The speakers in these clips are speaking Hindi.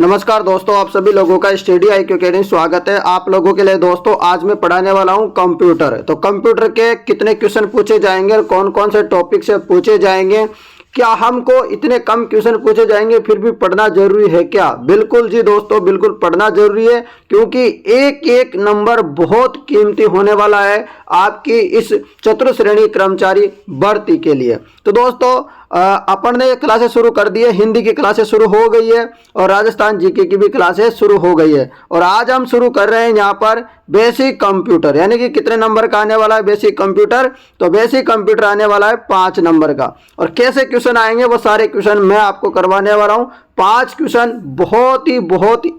नमस्कार दोस्तों, आप सभी लोगों का स्टडी IQ अकेडमी स्वागत है। आप लोगों के लिए दोस्तों आज मैं पढ़ाने वाला हूं कंप्यूटर। तो कंप्यूटर के कितने क्वेश्चन पूछे जाएंगे और कौन कौन से टॉपिक से पूछे जाएंगे, क्या हमको इतने कम क्वेश्चन पूछे जाएंगे फिर भी पढ़ना जरूरी है क्या? बिल्कुल जी दोस्तों, बिल्कुल पढ़ना जरूरी है, क्योंकि एक एक नंबर बहुत कीमती होने वाला है आपकी इस चतुर्श्रेणी कर्मचारी भर्ती के लिए। तो दोस्तों अपन ने क्लासेस शुरू कर दी है, हिंदी की क्लासेस शुरू हो गई है और राजस्थान जीके की भी क्लासेस शुरू हो गई है। और आज हम शुरू कर रहे हैं यहाँ पर बेसिक कंप्यूटर, यानी कि कितने नंबर का आने वाला है बेसिक कंप्यूटर? तो बेसिक कंप्यूटर आने वाला है 5 नंबर का। और कैसे क्वेश्चन आएंगे वो सारे क्वेश्चन मैं आपको करवाने वाला हूँ। 5 क्वेश्चन बहुत ही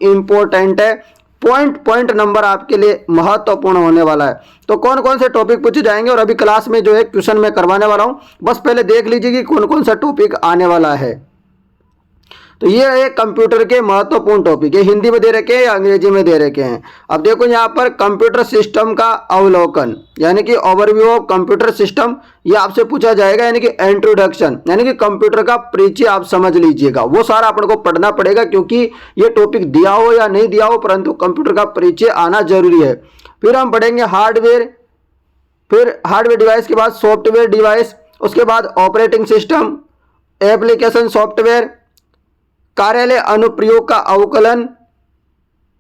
इंपॉर्टेंट है, पॉइंट नंबर आपके लिए महत्वपूर्ण होने वाला है। तो कौन कौन से टॉपिक पूछे जाएंगे और अभी क्लास में जो है क्वेश्चन मैं करवाने वाला हूं, बस पहले देख लीजिए कि कौन कौन सा टॉपिक आने वाला है। तो ये है कंप्यूटर के महत्वपूर्ण टॉपिक, ये हिंदी में दे रखे हैं या अंग्रेजी में दे रखे हैं। अब देखो यहाँ पर कंप्यूटर सिस्टम का अवलोकन, यानी कि ओवरव्यू ऑफ कंप्यूटर सिस्टम, ये आपसे पूछा जाएगा, यानी कि इंट्रोडक्शन, यानी कि कंप्यूटर का परिचय आप समझ लीजिएगा। वो सारा अपन को पढ़ना पड़ेगा, क्योंकि ये टॉपिक दिया हो या नहीं दिया हो, परंतु कंप्यूटर का परिचय आना जरूरी है। फिर हम पढ़ेंगे हार्डवेयर, फिर हार्डवेयर डिवाइस के बाद सॉफ्टवेयर डिवाइस, उसके बाद ऑपरेटिंग सिस्टम, एप्लीकेशन सॉफ्टवेयर, कार्यालय अनुप्रयोग का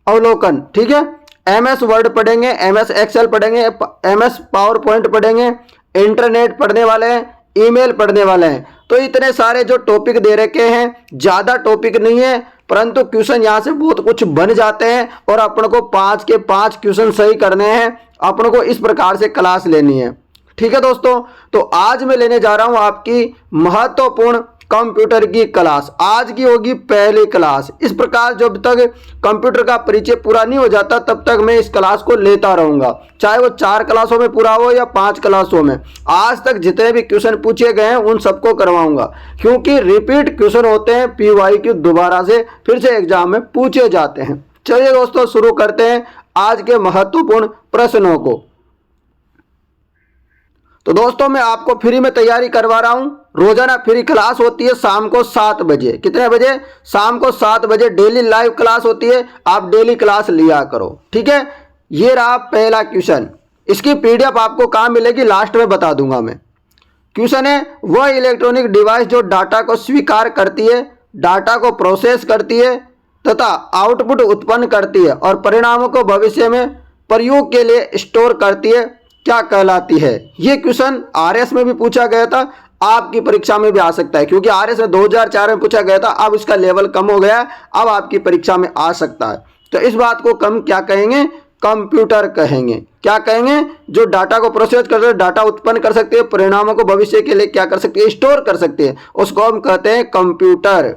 अवलोकन, ठीक है। MS वर्ड पढ़ेंगे, MS एक्सेल पढ़ेंगे, MS पावर पॉइंट पढ़ेंगे, इंटरनेट पढ़ने वाले हैं, ईमेल पढ़ने वाले हैं। तो इतने सारे जो टॉपिक दे रखे हैं, ज़्यादा टॉपिक नहीं है, परंतु क्वेश्चन यहाँ से बहुत कुछ बन जाते हैं और अपन को 5 के 5 क्वेश्चन सही करने हैं। अपन को इस प्रकार से क्लास लेनी है, ठीक है दोस्तों। तो आज मैं लेने जा रहा हूँ आपकी महत्वपूर्ण कंप्यूटर की क्लास। आज की होगी पहली क्लास। इस प्रकार जब तक कंप्यूटर का परिचय पूरा नहीं हो जाता तब तक मैं इस क्लास को लेता रहूंगा, चाहे वो 4 क्लासों में पूरा हो या 5 क्लासों में। आज तक जितने भी क्वेश्चन पूछे गए हैं उन सबको करवाऊंगा, क्योंकि रिपीट क्वेश्चन होते हैं, PYQ दोबारा से फिर से एग्जाम में पूछे जाते हैं। चलिए दोस्तों शुरू करते हैं आज के महत्वपूर्ण प्रश्नों को। तो दोस्तों मैं आपको फ्री में तैयारी करवा रहा हूं। रोजाना फ्री क्लास होती है शाम को 7 बजे। कितने बजे? शाम को 7 बजे डेली लाइव क्लास होती है। आप डेली क्लास लिया करो, ठीक है। ये रहा पहला क्वेश्चन। इसकी PDF आपको कहाँ मिलेगी लास्ट में बता दूंगा मैं। क्वेश्चन है, वह इलेक्ट्रॉनिक डिवाइस जो डाटा को स्वीकार करती है, डाटा को प्रोसेस करती है तथा आउटपुट उत्पन्न करती है और परिणामों को भविष्य में प्रयोग के लिए स्टोर करती है, क्या कहलाती है? ये क्वेश्चन RS में भी पूछा गया था, आपकी परीक्षा में भी आ सकता है, क्योंकि RS में 2004 में पूछा गया था। अब इसका लेवल कम हो गया है, अब आपकी परीक्षा में आ सकता है। तो इस बात को कम क्या कहेंगे? कंप्यूटर कहेंगे। क्या कहेंगे? जो डाटा को प्रोसेस करते हैं, डाटा उत्पन्न कर सकते हैं, परिणामों को भविष्य के लिए क्या कर सकते हैं? स्टोर कर सकते हैं, उसको हम कहते हैं कंप्यूटर।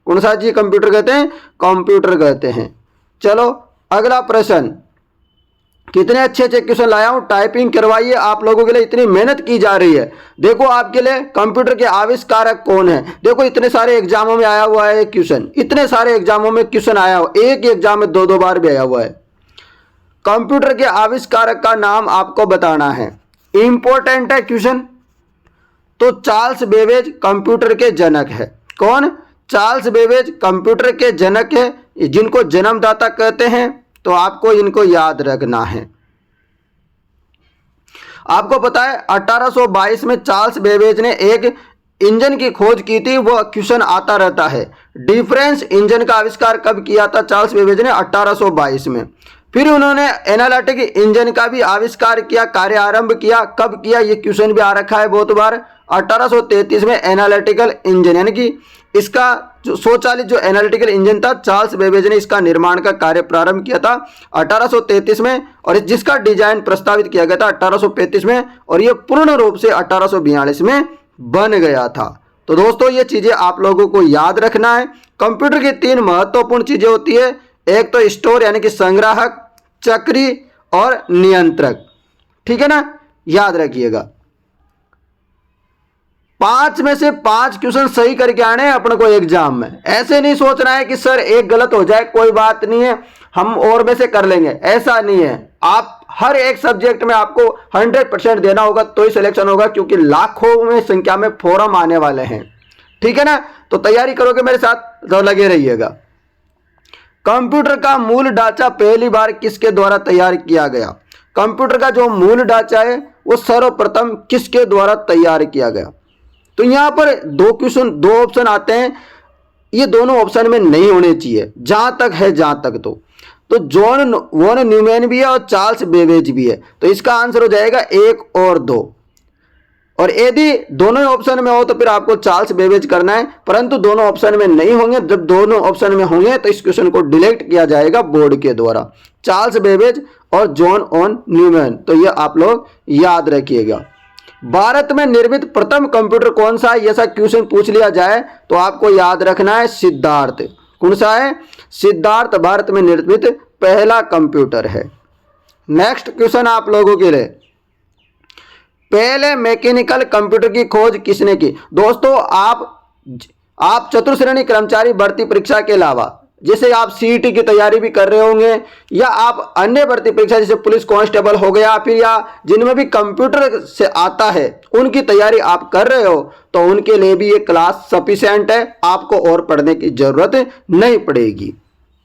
कौन सा चीज कंप्यूटर कहते हैं? कंप्यूटर कहते हैं। चलो अगला प्रश्न। कितने अच्छे क्वेश्चन लाया हूं, टाइपिंग करवाइए, आप लोगों के लिए इतनी मेहनत की जा रही है। देखो आपके लिए कंप्यूटर के आविष्कारक कौन है। देखो इतने सारे एग्जामों में आया हुआ है क्वेश्चन, इतने सारे एग्जामों में क्वेश्चन आया हुआ, एक ही एग्जाम में 2-2 बार भी आया हुआ है। कंप्यूटर के आविष्कारक का नाम आपको बताना है, इंपॉर्टेंट है क्वेश्चन। तो चार्ल्स बेबेज कंप्यूटर के जनक है। कौन? चार्ल्स बेबेज कंप्यूटर के जनक है, जिनको जन्मदाता कहते हैं। तो आपको इनको याद रखना है। आपको पता है 1822 में चार्ल्स बेबेज ने एक इंजन की खोज की थी, वो क्वेश्चन आता रहता है। डिफरेंस इंजन का आविष्कार कब किया था चार्ल्स बेबेज ने? 1822 में। फिर उन्होंने एनालिटिक इंजन का भी आविष्कार किया, कार्य आरंभ किया। कब किया? ये क्वेश्चन भी आ रखा है बहुत बार। 1833 में एनालिटिकल इंजन, यानी कि इसका जो स्वचालित जो एनालिटिकल इंजन था, चार्ल्स बेबेज ने इसका निर्माण का कार्य प्रारंभ किया था 1833 में, और जिसका डिजाइन प्रस्तावित किया गया था 1835 में, और ये पूर्ण रूप से 1842 में बन गया था। तो दोस्तों ये चीजें आप लोगों को याद रखना है। कंप्यूटर की 3 महत्वपूर्ण चीजें होती है, एक तो स्टोर यानी कि संग्राहक, चक्री और नियंत्रक, ठीक है ना, याद रखिएगा। 5 में से 5 क्वेश्चन सही करके आने हैं अपन को एग्जाम में। ऐसे नहीं सोचना है कि सर एक गलत हो जाए कोई बात नहीं है, हम और में से कर लेंगे, ऐसा नहीं है। आप हर एक सब्जेक्ट में आपको 100% देना होगा तो ही सिलेक्शन होगा, क्योंकि लाखों में संख्या में फॉर्म आने वाले हैं, ठीक है ना। तो तैयारी करोगे मेरे साथ तो लगे रहिएगा। कंप्यूटर का मूल ढांचा पहली बार किसके द्वारा तैयार किया गया? कंप्यूटर का जो मूल ढांचा है वो सर्वप्रथम किसके द्वारा तैयार किया गया? तो यहाँ पर दो ऑप्शन आते हैं, ये दोनों ऑप्शन में नहीं होने चाहिए जहां तक है, जहां तक तो जॉन वॉन न्यूमैन भी है और चार्ल्स बेबेज भी है। तो इसका आंसर हो जाएगा 1 और 2। और यदि दोनों ऑप्शन में हो तो फिर आपको चार्ल्स बेबेज करना है, परंतु दोनों ऑप्शन में नहीं होंगे। जब दोनों ऑप्शन में होंगे तो इस क्वेश्चन को डिलीट किया जाएगा बोर्ड के द्वारा, चार्ल्स बेबेज और जॉन ऑन न्यूमैन। तो ये आप लोग याद रखिएगा। भारत में निर्मित प्रथम कंप्यूटर कौन सा है? ऐसा क्वेश्चन पूछ लिया जाए तो आपको याद रखना है सिद्धार्थ। कौन सा है? सिद्धार्थ भारत में निर्मित पहला कंप्यूटर है। नेक्स्ट क्वेश्चन आप लोगों के लिए, पहले मैकेनिकल कंप्यूटर की खोज किसने की? दोस्तों आप चतुर्श्रेणी कर्मचारी भर्ती परीक्षा के अलावा जैसे आप सीईटी की तैयारी भी कर रहे होंगे या आप अन्य भर्ती परीक्षा जैसे पुलिस कांस्टेबल हो गया फिर या जिनमें भी कंप्यूटर से आता है उनकी तैयारी आप कर रहे हो तो उनके लिए भी ये क्लास सफिशिएंट है, आपको और पढ़ने की जरूरत नहीं पड़ेगी।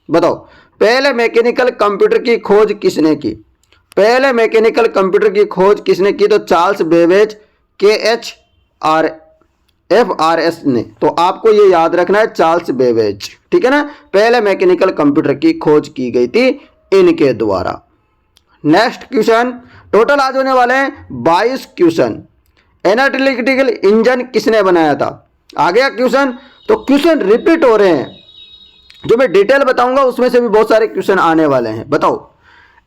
बताओ पहले मैकेनिकल कंप्यूटर की खोज किसने की? पहले मैकेनिकल कंप्यूटर की खोज किसने की? तो चार्ल्स बेबेज KHRFRS ने। तो आपको ये याद रखना है चार्ल्स बेबेज, ठीक है ना। पहले मैकेनिकल कंप्यूटर की खोज की गई थी इनके द्वारा। नेक्स्ट क्वेश्चन, टोटल आज होने वाले हैं 22 क्वेश्चन। एनालिटिकल इंजन किसने बनाया था? आ गया क्वेश्चन। तो क्वेश्चन रिपीट हो रहे हैं, जो मैं डिटेल बताऊंगा उसमें से भी बहुत सारे क्वेश्चन आने वाले हैं। बताओ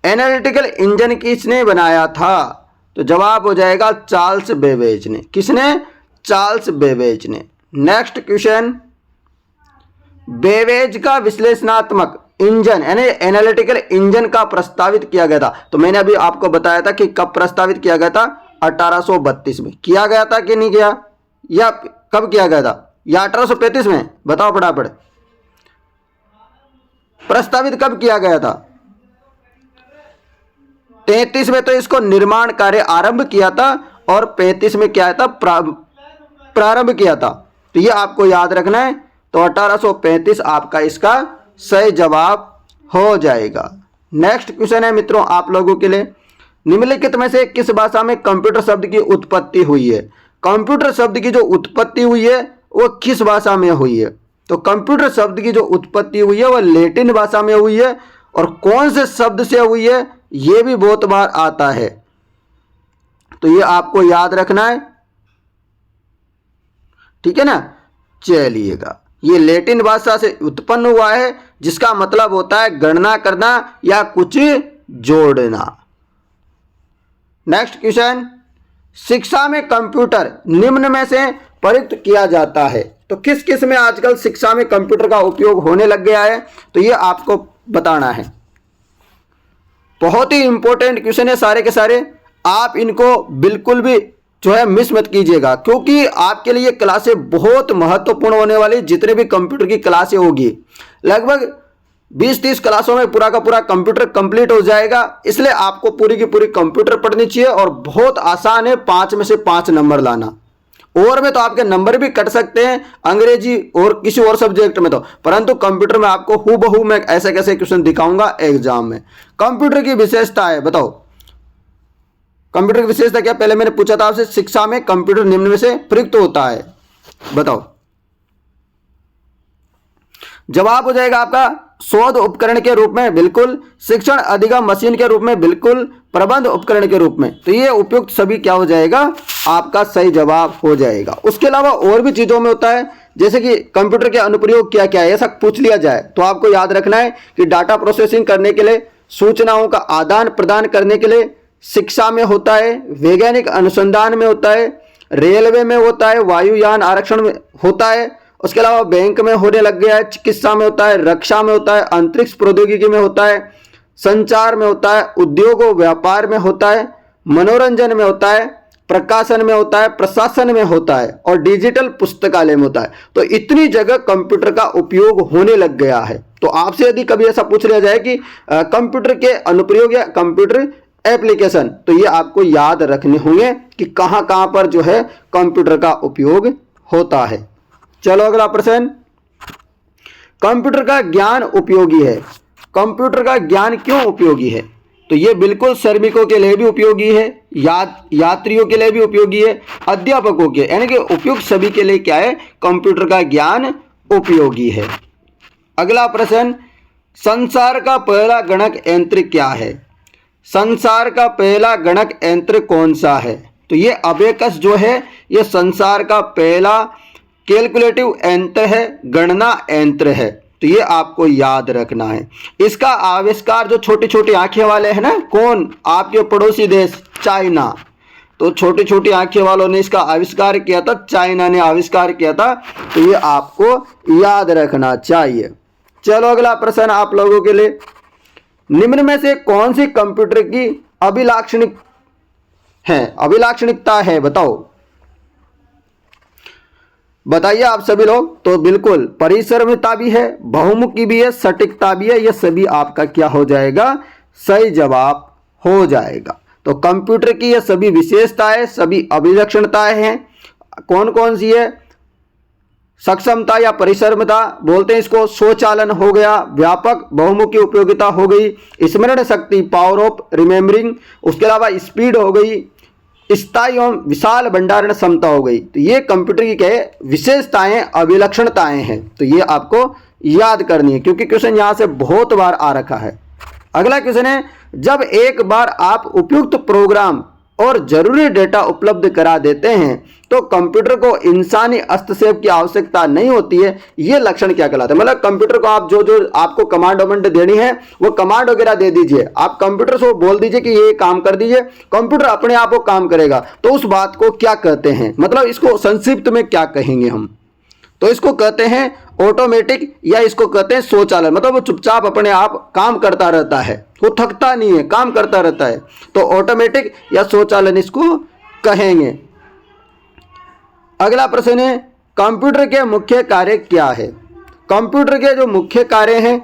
एनालिटिकल इंजन किसने बनाया था? तो जवाब हो जाएगा चार्ल्स बेबेज ने। किसने? चार्ल्स बेबेज ने। नेक्स्ट क्वेश्चन, बेबेज का विश्लेषणात्मक इंजन यानी एनालिटिकल इंजन का प्रस्तावित किया गया था। तो मैंने अभी आपको बताया था कि कब प्रस्तावित किया गया था, 1832 में किया गया था कि नहीं किया, या कब किया गया था, या 1835 में? बताओ फटाफट, प्रस्तावित कब किया गया था? 33 में तो इसको निर्माण कार्य आरंभ किया था और 35 में क्या था, प्रारंभ किया था। तो ये आपको याद रखना है। तो 1835 आपका इसका सही जवाब हो जाएगा। नेक्स्ट क्वेश्चन है मित्रों आप लोगों के लिए, निम्नलिखित में से किस भाषा में कंप्यूटर शब्द की उत्पत्ति हुई है? कंप्यूटर शब्द की जो उत्पत्ति हुई है वो किस भाषा में हुई है? तो कंप्यूटर शब्द की जो उत्पत्ति हुई है वह लैटिन भाषा में हुई है। और कौन से शब्द से हुई है ये भी बहुत बार आता है, तो ये आपको याद रखना है, ठीक है ना। चलिएगा, ये लैटिन भाषा से उत्पन्न हुआ है जिसका मतलब होता है गणना करना या कुछ जोड़ना। नेक्स्ट क्वेश्चन, शिक्षा में कंप्यूटर निम्न में से प्रयुक्त किया जाता है। तो किस किस में आजकल शिक्षा में कंप्यूटर का उपयोग होने लग गया है, तो ये आपको बताना है। बहुत ही इंपॉर्टेंट क्वेश्चन है सारे के सारे, आप इनको बिल्कुल भी जो है मिस मत कीजिएगा, क्योंकि आपके लिए क्लासें बहुत महत्वपूर्ण होने वाली। जितने भी कंप्यूटर की क्लासें होगी लगभग 20-30 क्लासों में पूरा का पूरा कंप्यूटर कंप्लीट हो जाएगा, इसलिए आपको पूरी की पूरी कंप्यूटर पढ़नी चाहिए। और बहुत आसान है, 5 में से 5 नंबर लाना। और में तो आपके नंबर भी कट सकते हैं अंग्रेजी और किसी और सब्जेक्ट में तो, परंतु कंप्यूटर में आपको हूबहू मैं ऐसे कैसे क्वेश्चन दिखाऊंगा एग्जाम में। कंप्यूटर की विशेषता है, बताओ कंप्यूटर की विशेषता क्या? पहले मैंने पूछा था आपसे, शिक्षा में कंप्यूटर निम्न में से प्रयुक्त होता है, बताओ। जवाब हो जाएगा आपका शोध उपकरण के रूप में बिल्कुल, शिक्षण अधिगम मशीन के रूप में बिल्कुल, प्रबंध उपकरण के रूप में। तो ये उपयुक्त सभी क्या हो जाएगा, आपका सही जवाब हो जाएगा। उसके अलावा और भी चीजों में होता है, जैसे कि कंप्यूटर के अनुप्रयोग क्या क्या है ऐसा पूछ लिया जाए तो आपको याद रखना है कि डाटा प्रोसेसिंग करने के लिए, सूचनाओं का आदान प्रदान करने के लिए, शिक्षा में होता है, वैज्ञानिक अनुसंधान में होता है, रेलवे में होता है, वायुयान आरक्षण में होता है, उसके अलावा बैंक में होने लग गया है, चिकित्सा में होता है, रक्षा में होता है, अंतरिक्ष प्रौद्योगिकी में होता है, संचार में होता है, उद्योग और व्यापार में होता है, मनोरंजन में होता है, प्रकाशन में होता है, प्रशासन में होता है और डिजिटल पुस्तकालय में होता है। तो इतनी जगह कंप्यूटर का उपयोग होने लग गया है। तो आपसे यदि कभी ऐसा पूछ लिया जाए कि कंप्यूटर के अनुप्रयोग या कंप्यूटर एप्लीकेशन, तो ये आपको याद रखने होंगे कि कहां कहां पर जो है कंप्यूटर का उपयोग होता है। चलो अगला प्रश्न, कंप्यूटर का ज्ञान उपयोगी है। कंप्यूटर का ज्ञान क्यों उपयोगी है? तो ये बिल्कुल श्रमिकों के लिए भी उपयोगी है, यात्रियों के लिए भी उपयोगी है, अध्यापकों के, यानी कि उपयुक्त सभी के लिए क्या है, कंप्यूटर का ज्ञान उपयोगी है। अगला प्रश्न, संसार का पहला गणक यंत्र क्या है? संसार का पहला गणक यंत्र कौन सा है? तो ये अबेकस जो है ये संसार का पहला कैलकुलेटिव यंत्र है, गणना यंत्र है। तो ये आपको याद रखना है। इसका आविष्कार जो छोटी छोटी आंखें वाले हैं ना, कौन? आपके पड़ोसी देश चाइना। तो छोटी छोटी आंखें वालों ने इसका आविष्कार किया था, चाइना ने आविष्कार किया था। तो ये आपको याद रखना चाहिए। चलो अगला प्रश्न आप लोगों के लिए, निम्न में से कौन सी कंप्यूटर की अभिलाक्षणिकता है? बताओ, बताइए आप सभी लोग। तो बिल्कुल परिश्रमता भी है, बहुमुखी भी है, सटीकता भी है। ये सभी आपका क्या हो जाएगा? सही जवाब हो जाएगा। तो कंप्यूटर की ये सभी विशेषताएं, सभी अभिलक्षणताएं हैं। कौन कौन सी है? सक्षमता या परिश्रमता बोलते हैं इसको, स्वचालन हो गया, व्यापक बहुमुखी उपयोगिता हो गई, स्मरण शक्ति पावर ऑफ रिमेम्बरिंग, उसके अलावा स्पीड हो गई, स्थायी एवं विशाल भंडारण क्षमता हो गई। तो ये कंप्यूटर की क्या है? विशेषताएं, अभिलक्षणताएं हैं। तो ये आपको याद करनी है क्योंकि क्वेश्चन यहां से बहुत बार आ रखा है। अगला क्वेश्चन है, जब एक बार आप उपयुक्त प्रोग्राम और जरूरी डेटा उपलब्ध करा देते हैं तो कंप्यूटर को इंसानी हस्तक्षेप की आवश्यकता नहीं होती है। ये लक्षण क्या कहलाता है? मतलब कंप्यूटर को आप जो आपको कमांड वमांड देनी है वो कमांड वगैरह दे दीजिए, आप कंप्यूटर से बोल दीजिए कि ये काम कर दीजिए, कंप्यूटर अपने आप वो काम करेगा। तो उस बात को क्या कहते हैं? मतलब इसको संक्षिप्त में क्या कहेंगे हम? तो इसको कहते हैं ऑटोमेटिक, या इसको कहते हैं स्वचालन। मतलब वो चुपचाप अपने आप काम करता रहता है, वो थकता नहीं है, काम करता रहता है। तो ऑटोमेटिक या स्वचालन इसको कहेंगे। अगला प्रश्न है, कंप्यूटर के मुख्य कार्य क्या है? कंप्यूटर के जो मुख्य कार्य हैं,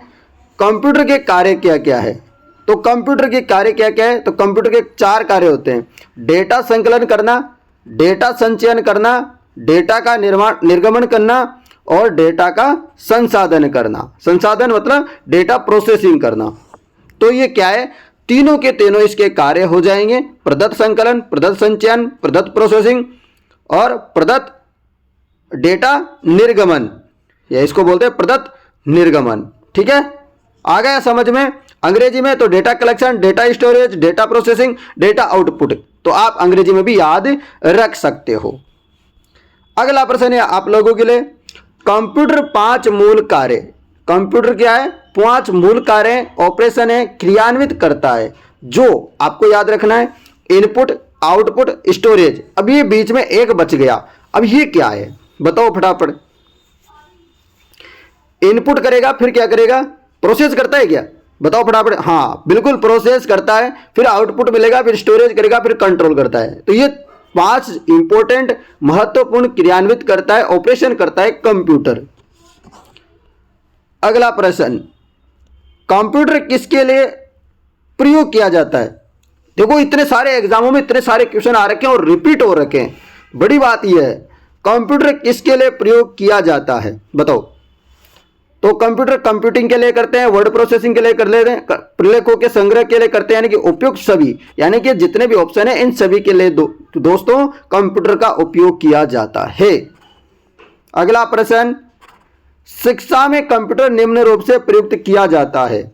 कंप्यूटर के कार्य क्या क्या है? तो कंप्यूटर के कार्य क्या क्या है? तो कंप्यूटर के 4 कार्य होते हैं। डेटा संकलन करना, डेटा संचयन करना, डेटा का निर्गमन करना और डेटा का संसाधन करना। संसाधन मतलब डेटा प्रोसेसिंग करना। तो ये क्या है? तीनों के तीनों इसके कार्य हो जाएंगे, प्रदत्त संकलन, प्रदत्त संचयन, प्रदत्त प्रोसेसिंग और प्रदत्त डेटा निर्गमन, या इसको बोलते हैं प्रदत्त निर्गमन। ठीक है, आ गया समझ में? अंग्रेजी में तो data collection, data storage, data processing, data output. तो आप अंग्रेजी में भी याद रख सकते हो। अगला प्रश्न है आप लोगों के लिए, कंप्यूटर 5 मूल कार्य, कंप्यूटर क्या है? 5 मूल कार्य ऑपरेशन है क्रियान्वित करता है, जो आपको याद रखना है। Input, output, storage. अब ये बीच में एक बच गया, अब ये क्या है? बताओ फटाफट। इनपुट करेगा, फिर क्या करेगा? प्रोसेस करता है क्या? बताओ फटाफट। हाँ बिल्कुल, प्रोसेस करता है, फिर आउटपुट मिलेगा, फिर स्टोरेज करेगा, फिर कंट्रोल करता है। तो ये 5 इंपॉर्टेंट महत्वपूर्ण क्रियान्वित करता है, ऑपरेशन करता है कंप्यूटर। अगला प्रश्न, कंप्यूटर किसके लिए प्रयोग किया जाता है? देखो इतने सारे एग्जामों में इतने सारे क्वेश्चन आ रखे हैं और रिपीट हो रखे हैं। बड़ी बात यह है, कंप्यूटर किसके लिए प्रयोग किया जाता है? बताओ। तो कंप्यूटर कंप्यूटिंग के लिए करते हैं, वर्ड प्रोसेसिंग के लिए कर लेते हैं, प्रलेखों के संग्रह के लिए करते हैं, यानी कि उपयुक्त सभी, यानी कि जितने भी ऑप्शन है इन सभी के लिए दोस्तों कंप्यूटर का उपयोग किया जाता है। अगला प्रश्न, शिक्षा में कंप्यूटर निम्न रूप से प्रयुक्त किया जाता है।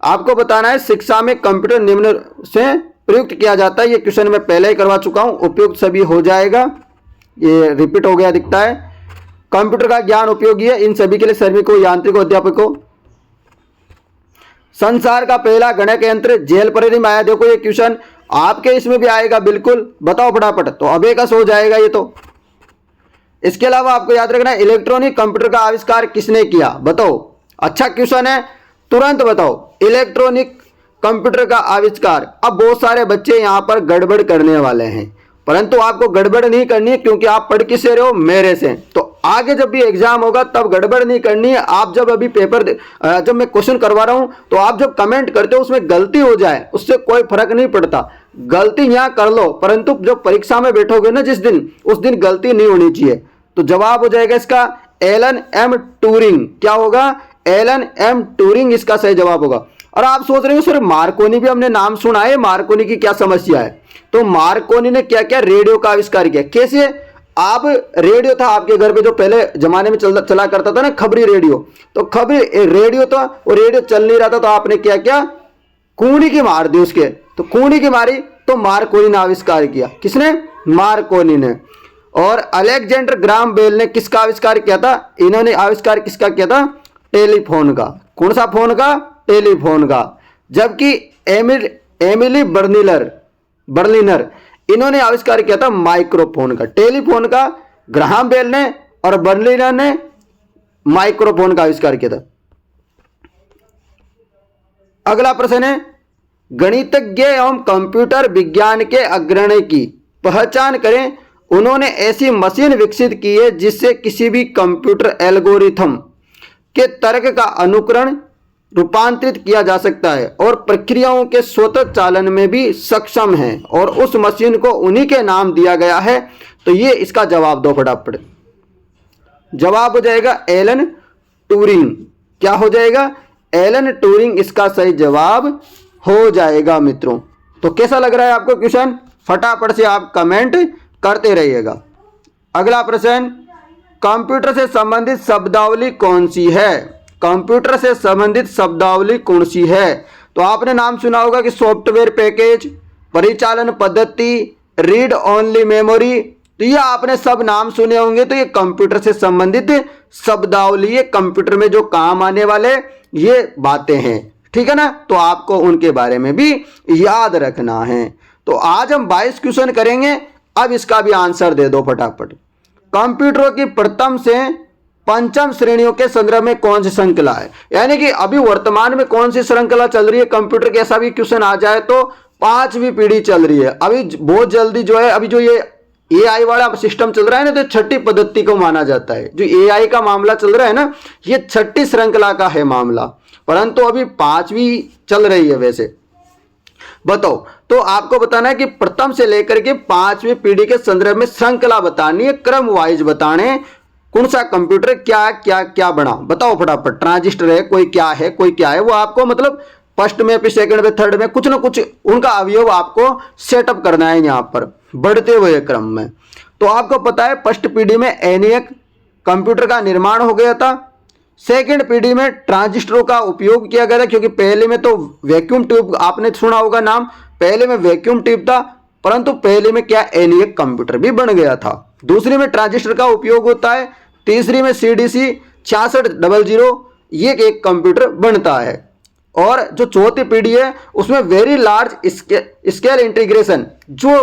आपको बताना है शिक्षा में कंप्यूटर निम्न से प्रयुक्त किया जाता है। ये क्वेश्चन मैं पहले ही करवा चुका हूं, उपयुक्त सभी हो जाएगा, ये रिपीट हो गया दिखता है। कंप्यूटर का ज्ञान उपयोगी है इन सभी के लिए, श्रमिकों, यांत्रिकों, अध्यापकों। संसार का पहला गणक यंत्र जेल परिधि में आया। देखो ये क्वेश्चन आपके इसमें भी आएगा बिल्कुल, बताओ फटाफट। तो अबेकस हो जाएगा ये तो। इसके अलावा आपको याद रखना है इलेक्ट्रॉनिक कंप्यूटर का आविष्कार किसने किया? बताओ। अच्छा क्वेश्चन है, तुरंत बताओ। इलेक्ट्रॉनिक कंप्यूटर का आविष्कार। अब बहुत सारे बच्चे यहां पर गड़बड़ करने वाले हैं, परंतु आपको गड़बड़ नहीं करनी है क्योंकि आप पढ़ किससे रहे हो? मेरे से। तो आगे जब भी एग्जाम होगा तब गड़बड़ नहीं करनी है। आप जब अभी पेपर जब मैं क्वेश्चन करवा रहा हूं तो आप जब कमेंट करते हो उसमें गलती हो जाए उससे कोई फर्क नहीं पड़ता, गलती यहां कर लो, परंतु जब परीक्षा में बैठोगे ना जिस दिन, उस दिन गलती नहीं होनी चाहिए। तो जवाब हो जाएगा इसका एलन एम ट्यूरिंग। क्या होगा? एलन एम ट्यूरिंग इसका सही जवाब होगा। और आप सोच रहे हो सर मार्कोनी भी हमने नाम सुना है, मार्कोनी की क्या समस्या है? तो मार्कोनी ने क्या किया? रेडियो का आविष्कार किया। कैसे? आप रेडियो था आपके घर पे जो पहले जमाने में चला करता था ना, खबरी रेडियो। तो खबरी रेडियो था, वो रेडियो चल नहीं रहा था, तो आपने क्या किया? कूनी की मार दी उसके। तो कूनी की मारी तो मार्कोनी ने आविष्कार किया। किसने? मार्कोनी ने। और अलेक्जेंडर ग्राहम बेल ने किसका आविष्कार किया था? इन्होंने आविष्कार किसका किया था? टेलीफोन का। कौन सा फोन का? टेलीफोन का। जबकि एमिली बर्लिनर इन्होंने आविष्कार किया था माइक्रोफोन का। टेलीफोन का ग्राहम बेल ने और बर्लिनर ने माइक्रोफोन का आविष्कार किया था। अगला प्रश्न है, गणितज्ञ एवं कंप्यूटर विज्ञान के अग्रणी की पहचान करें। उन्होंने ऐसी मशीन विकसित की है जिससे किसी भी कंप्यूटर एल्गोरिथम के तर्क का अनुकरण रूपांतरित किया जा सकता है और प्रक्रियाओं के स्वतः चालन में भी सक्षम है, और उस मशीन को उन्हीं के नाम दिया गया है। तो ये इसका जवाब दो फटाफट। जवाब हो जाएगा एलन ट्यूरिंग। क्या हो जाएगा? एलन ट्यूरिंग इसका सही जवाब हो जाएगा मित्रों। तो कैसा लग रहा है आपको क्वेश्चन? फटाफट से आप कमेंट करते रहिएगा। अगला प्रश्न, कंप्यूटर से संबंधित शब्दावली कौन सी है? कंप्यूटर से संबंधित शब्दावली कौन सी है? तो आपने नाम सुना होगा कि सॉफ्टवेयर पैकेज, परिचालन पद्धति, रीड ओनली मेमोरी। तो ये आपने सब नाम सुने होंगे। तो ये कंप्यूटर से संबंधित शब्दावली, ये कंप्यूटर में जो काम आने वाले ये बातें हैं, ठीक है ना? तो आपको उनके बारे में भी याद रखना है। तो आज हम 22 क्वेश्चन करेंगे। अब इसका भी आंसर दे दो फटाफट। कंप्यूटरों की प्रथम से पंचम श्रेणियों के संदर्भ में कौन सी श्रृंखला है? यानी कि अभी वर्तमान में कौन सी श्रृंखला चल रही है कंप्यूटर के? ऐसा भी क्वेश्चन आ जाए तो 5वीं पीढ़ी चल रही है अभी बहुत जल्दी। जो है अभी जो ये एआई वाला सिस्टम चल रहा है ना, तो छठी पद्धति को माना जाता है। जो एआई का मामला चल रहा है ना, ये छठी श्रृंखला का है मामला, परंतु अभी 5वीं चल रही है। वैसे बताओ, तो आपको बताना है कि प्रथम से लेकर के 5वीं पीढ़ी के संदर्भ में श्रृंखला बतानी है, क्रम वाइज बताने। कौन सा कंप्यूटर क्या क्या क्या बना, बताओ फटाफट। ट्रांजिस्टर है, कोई क्या है, कोई क्या है, वो आपको मतलब फर्स्ट में, फिर सेकंड में, थर्ड में कुछ ना कुछ उनका अवयव आपको सेटअप करना है यहाँ पर बढ़ते हुए क्रम में। तो आपको पता है फर्स्ट पीढ़ी में एनियक कंप्यूटर का निर्माण हो गया था। सेकंड पीढ़ी में ट्रांजिस्टरों का उपयोग किया गया था, क्योंकि पहले में तो वैक्यूम ट्यूब आपने सुना होगा नाम। पहले में वैक्यूम ट्यूब था, परंतु पहले में क्या एनियक कंप्यूटर भी बन गया था। दूसरी में ट्रांजिस्टर का उपयोग होता है। तीसरी में CDC 6600 ये एक कंप्यूटर बनता है। और जो चौथी पीढ़ी है उसमें वेरी लार्ज स्केल इंटीग्रेशन जो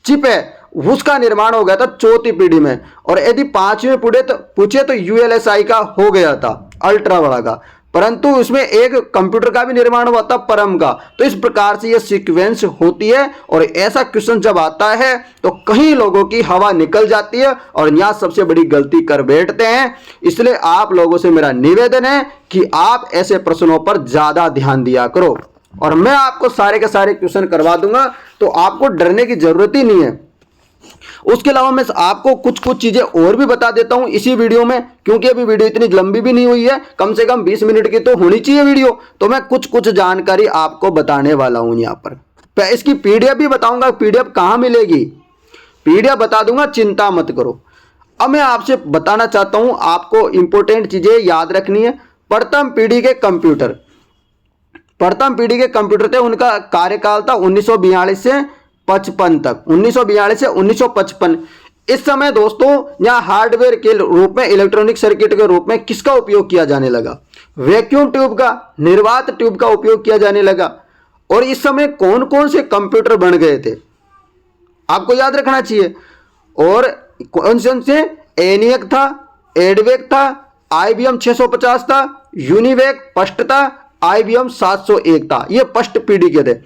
चिप है उसका निर्माण हो गया था चौथी पीढ़ी में। और यदि 5वीं पूछे तो ULSI का हो गया था, अल्ट्रा बड़ा का, परंतु उसमें एक कंप्यूटर का भी निर्माण हुआ था, परम का। तो इस प्रकार से ये सीक्वेंस होती है। और ऐसा क्वेश्चन जब आता है तो कई लोगों की हवा निकल जाती है और यहाँ सबसे बड़ी गलती कर बैठते हैं। इसलिए आप लोगों से मेरा निवेदन है कि आप ऐसे प्रश्नों पर ज्यादा ध्यान दिया करो, और मैं आपको सारे के सारे क्वेश्चन करवा दूंगा, तो आपको डरने की जरूरत ही नहीं है। उसके अलावा मैं आपको कुछ चीजें और भी बता देता हूं इसी वीडियो में, क्योंकि अभी वीडियो इतनी लंबी भी नहीं हुई है, कम से कम 20 मिनट की तो होनी चाहिए वीडियो। तो मैं कुछ जानकारी आपको बताने वाला हूं यहाँ पर। इसकी PDF भी बताऊंगा, PDF कहां मिलेगी, PDF बता दूंगा, चिंता मत करो। अब मैं आपसे बताना चाहता हूं, आपको इंपॉर्टेंट चीजें याद रखनी है। प्रथम पीढ़ी के कंप्यूटर थे, उनका कार्यकाल था 1942 से 55 तक, 1942 से 1955। इस समय दोस्तों यहाँ हार्डवेयर के रूप में, इलेक्ट्रॉनिक सर्किट के रूप में किसका उपयोग किया जाने लगा? वैक्यूम ट्यूब का, निर्वात ट्यूब का उपयोग किया जाने लगा। और इस समय कौन कौन से कंप्यूटर बन गए थे आपको याद रखना चाहिए। और कौन से? एनियक था, एडवेक था, IBM 650 था, यूनिवेक फर्स्ट था, IBM 701 था। ये फर्स्ट पीढ़ी के थे।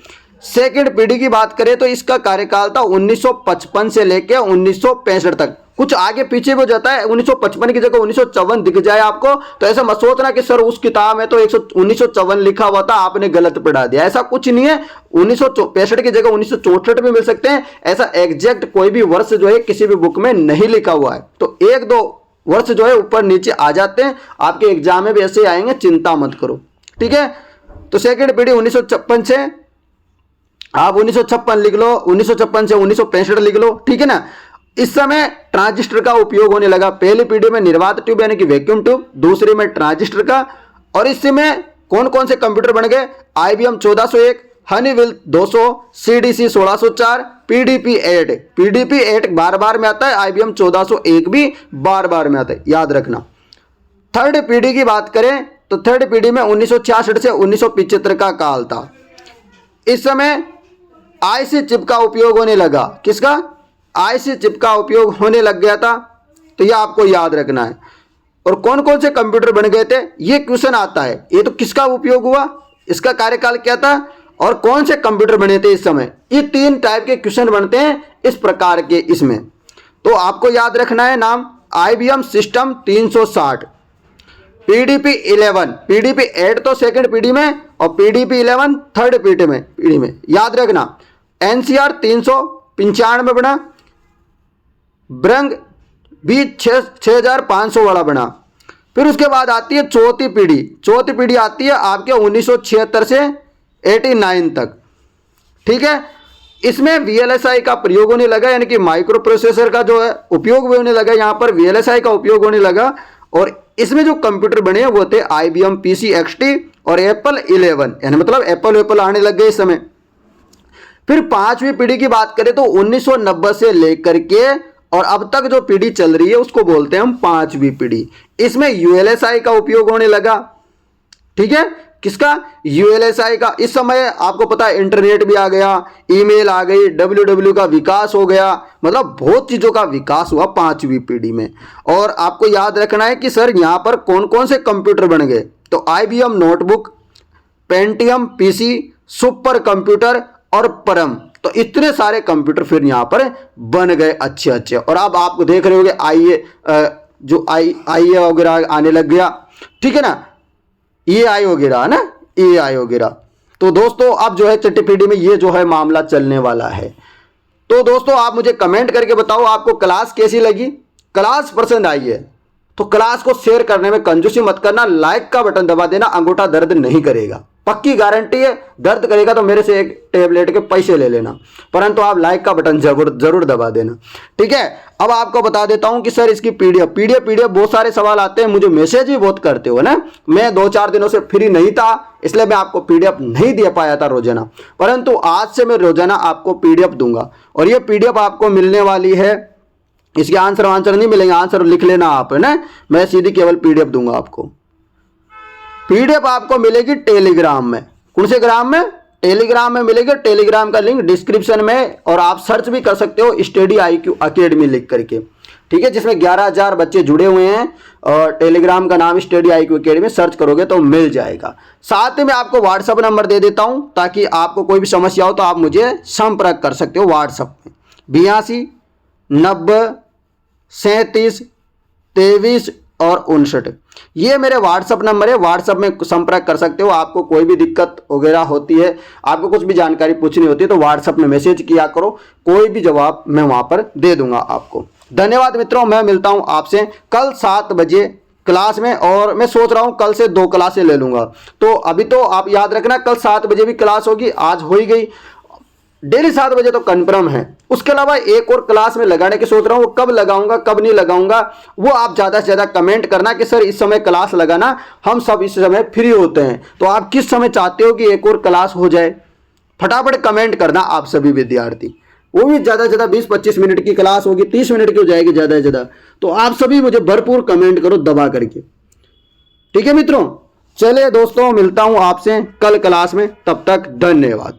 सेकेंड पीढ़ी की बात करें तो इसका कार्यकाल था 1955 से लेकर 1965 तक। कुछ आगे पीछे हो जाता है, 1955 की जगह 1954 दिख जाए आपको तो ऐसा मत सोचना कि सर उस किताब में तो 1954 लिखा हुआ था, आपने गलत पढ़ा दिया। ऐसा कुछ नहीं है। 1965 की जगह 1964 भी मिल सकते हैं। ऐसा एग्जैक्ट कोई भी वर्ष जो है किसी भी बुक में नहीं लिखा हुआ है। तो एक दो वर्ष जो है ऊपर नीचे आ जाते हैं, आपके एग्जाम में भी ऐसे आएंगे, चिंता मत करो। ठीक है, तो सेकंड पीढ़ी 1956 से आप 1956 लिख लो, 1956 से 1965 लिख लो। ठीक है ना। इस समय ट्रांजिस्टर का उपयोग होने लगा। पहली पीढ़ी में निर्वात ट्यूब यानी कि वैक्यूम ट्यूब, दूसरी में ट्रांजिस्टर का। और इस समय कौन कौन से कंप्यूटर बन गए? IBM 1401, Honeywell 200, CDC 1604, PDP 8। PDP 8 बार बार में आता है, IBM 1401 भी बार बार में आता है, याद रखना। थर्ड पीढ़ी की बात करें तो थर्ड पीढ़ी में 1966 से 1975 का काल था। इस समय IC चिप का उपयोग होने लगा। किसका? IC चिप का उपयोग होने लग गया था, तो यह आपको याद रखना है। और कौन कौन से कंप्यूटर बन गए थे, ये क्वेश्चन आता है। ये तो किसका उपयोग हुआ, इसका कार्यकाल क्या था, और कौन से कंप्यूटर बने थे इस समय, ये 3 टाइप के क्वेश्चन बनते हैं इस प्रकार के इसमें। तो आपको याद रखना है नाम, IBM सिस्टम 360, PDP 11, PDP 8 तो सेकंड पीढ़ी में, और PDP 11 थर्ड पीढ़ी में याद रखना। NCR 395 बना, ब्रंग भी 6500 वाला बना। फिर उसके बाद आती है चौथी पीढ़ी। चौथी पीढ़ी आती है आपके 1976 से 89 तक। ठीक है, इसमें VLSI का प्रयोग होने लगा, यानी कि माइक्रो प्रोसेसर का जो है उपयोग भी होने लगा। यहाँ पर VLSI का उपयोग होने लगा। और इसमें जो कंप्यूटर बने वो थे IBM PC XT और Apple 11, यानी मतलब एप्पल आने लग गए इस समय। फिर पांचवी पीढ़ी की बात करें तो 1990 से लेकर के और अब तक जो पीढ़ी चल रही है उसको बोलते हैं हम पांचवी पीढ़ी। इसमें ULSI का उपयोग होने लगा। ठीक है, किसका? ULSI का। इस समय आपको पता है इंटरनेट भी आ गया, ईमेल आ गई, WWW का विकास हो गया, मतलब बहुत चीज़ों का विकास हुआ पांचवी पीढ़ी में। और आपको याद रखना है कि सर यहाँ पर कौन कौन से कंप्यूटर बन गए, तो IBM notebook, Pentium PC, super computer और परम, तो इतने सारे कंप्यूटर फिर यहाँ पर बन गए अच्छे अच्छे। और अब आपको देख रहे होंगे जो IA वगैरह आने लग गया। ठीक है ना, AI वगैरह है ना, AI वगैरह। तो दोस्तों अब जो है छठी पीढ़ी में ये जो है मामला चलने वाला है। तो दोस्तों आप मुझे कमेंट करके बताओ आपको क्लास कैसी लगी। क्लास पसंद आई है तो क्लास को शेयर करने में कंजूसी मत करना, लाइक का बटन दबा देना, अंगूठा दर्द नहीं करेगा, पक्की गारंटी है। दर्द करेगा तो मेरे से एक टेबलेट के पैसे ले लेना, परंतु आप लाइक का बटन जरूर दबा देना। ठीक है, अब आपको बता देता हूं कि सर इसकी पीडीएफ बहुत सारे सवाल आते हैं, मुझे मैसेज भी बहुत करते हो ना। मैं 2-4 दिनों से फ्री नहीं था, इसलिए मैं आपको पीडीएफ नहीं दे पाया था रोजाना, परंतु आज से मैं रोजाना आपको पीडीएफ दूंगा। और ये पीडीएफ आपको मिलने वाली है, इसके आंसर नहीं मिलेंगे, आंसर लिख लेना आप, है ना। मैं सीधी केवल पीडीएफ दूंगा आपको। पीडीएफ आपको मिलेगी टेलीग्राम में। कौन से ग्राम में? टेलीग्राम में मिलेगी। टेलीग्राम का लिंक डिस्क्रिप्शन में, और आप सर्च भी कर सकते हो स्टडी IQ अकेडमी लिख करके। ठीक है, जिसमें 11,000 बच्चे जुड़े हुए हैं, और टेलीग्राम का नाम स्टडी IQ अकेडमी सर्च करोगे तो मिल जाएगा। साथ में आपको व्हाट्सअप नंबर दे देता हूं, ताकि आपको कोई भी समस्या हो तो आप मुझे संपर्क कर सकते हो व्हाट्सअप में। 82 90 37 23 और 59, ये मेरे व्हाट्सअप नंबर है। व्हाट्सअप में संपर्क कर सकते हो। आपको कोई भी दिक्कत वगैरह होती है, आपको कुछ भी जानकारी पूछनी होती है तो व्हाट्सअप में मैसेज किया करो, कोई भी जवाब मैं वहां पर दे दूंगा आपको। धन्यवाद मित्रों, मैं मिलता हूं आपसे कल 7 बजे क्लास में, और मैं सोच रहा हूं कल से 2 क्लासें ले लूंगा। तो अभी तो आप याद रखना कल 7 बजे भी क्लास होगी, आज हो ही गई, डेली 7 बजे तो कन्फर्म है। उसके अलावा एक और क्लास में लगाने की सोच रहा हूँ, वो कब लगाऊंगा कब नहीं लगाऊंगा वो आप ज़्यादा से ज़्यादा कमेंट करना कि सर इस समय क्लास लगाना, हम सब इस समय फ्री होते हैं। तो आप किस समय चाहते हो कि एक और क्लास हो जाए, फटाफट कमेंट करना आप सभी विद्यार्थी। वो भी ज़्यादा से ज़्यादा 20-25 मिनट की क्लास होगी, 30 मिनट की हो जाएगी ज़्यादा से ज़्यादा। तो आप सभी मुझे भरपूर कमेंट करो दबा करके। ठीक है मित्रों, चलिए दोस्तों, मिलता हूँ आपसे कल क्लास में, तब तक धन्यवाद।